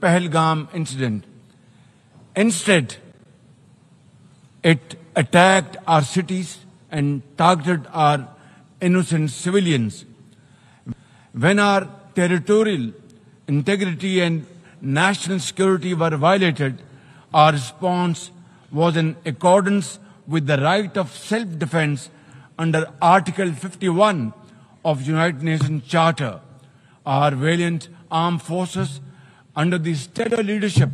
Pahalgam incident. Instead, it attacked our cities and targeted our innocent civilians. When our territorial integrity and national security were violated, our response was in accordance with the right of self-defense under Article 51 of United Nations Charter. Our valiant armed forces, under the stellar leadership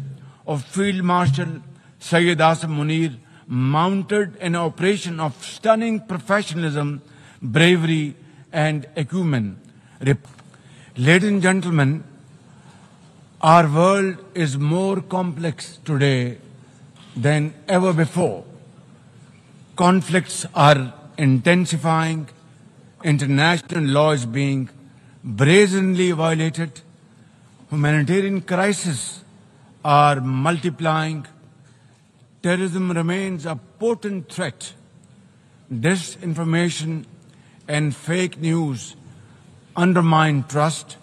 of Field Marshal Syed Asim Munir, mounted an operation of stunning professionalism, bravery, and acumen. Ladies and gentlemen, our world is more complex today than ever before. Conflicts are intensifying, international law is being brazenly violated, humanitarian crises are multiplying, terrorism remains a potent threat, disinformation and fake news undermine trust,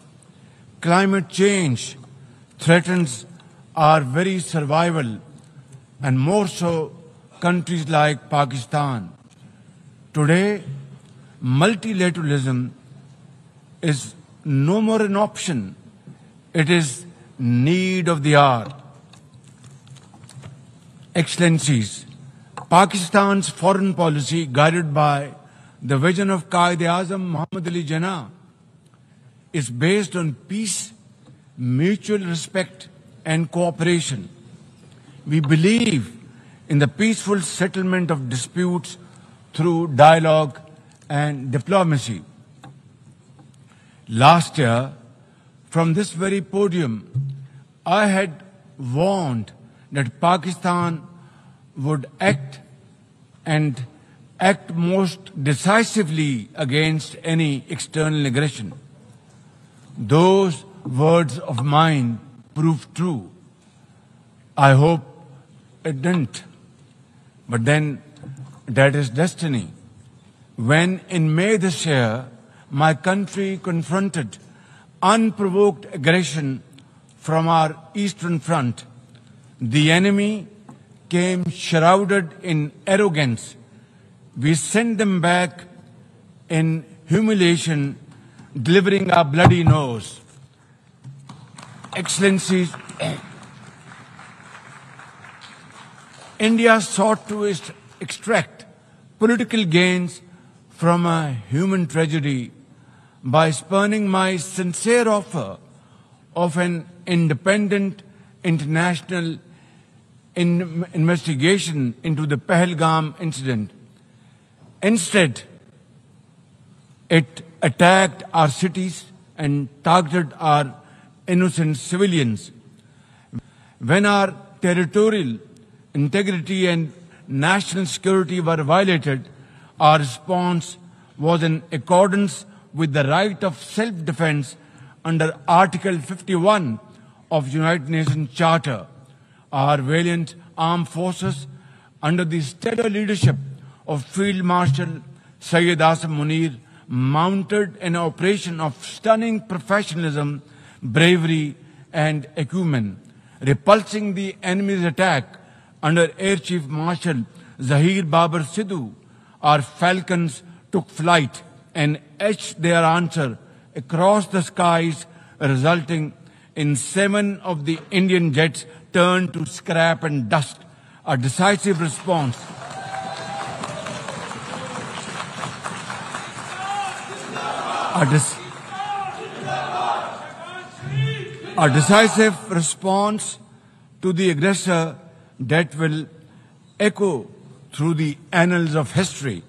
climate change threatens our very survival, and more so countries like Pakistan. Today, multilateralism is no more an option. It is need of the hour. Excellencies, Pakistan's foreign policy, guided by the vision of Quaid-e-Azam Muhammad Ali Jinnah, is based on peace, mutual respect, and cooperation. We believe in the peaceful settlement of disputes through dialogue and diplomacy. Last year, from this very podium, I had warned that Pakistan would act most decisively against any external aggression. Those words of mine proved true. I hope it didn't. But then, that is destiny. When in May this year, my country confronted unprovoked aggression from our eastern front, the enemy came shrouded in arrogance. We sent them back in humiliation, delivering our bloody nose. Excellencies, India sought to extract political gains from a human tragedy by spurning my sincere offer of an independent international investigation into the Pahalgam incident. Instead, it attacked our cities and targeted our innocent civilians. When our territorial integrity and national security were violated, our response was in accordance with the right of self-defense under Article 51 of United Nations Charter. Our valiant armed forces, under the stellar leadership of Field Marshal Syed Asim Munir, mounted an operation of stunning professionalism, bravery, and acumen, repulsing the enemy's attack under Air Chief Marshal Zahir Babar Sidhu. Our falcons took flight and etched their answer across the skies, resulting in 7 of the Indian jets turned to scrap and dust. A decisive response. A decisive response to the aggressor that will echo through the annals of history.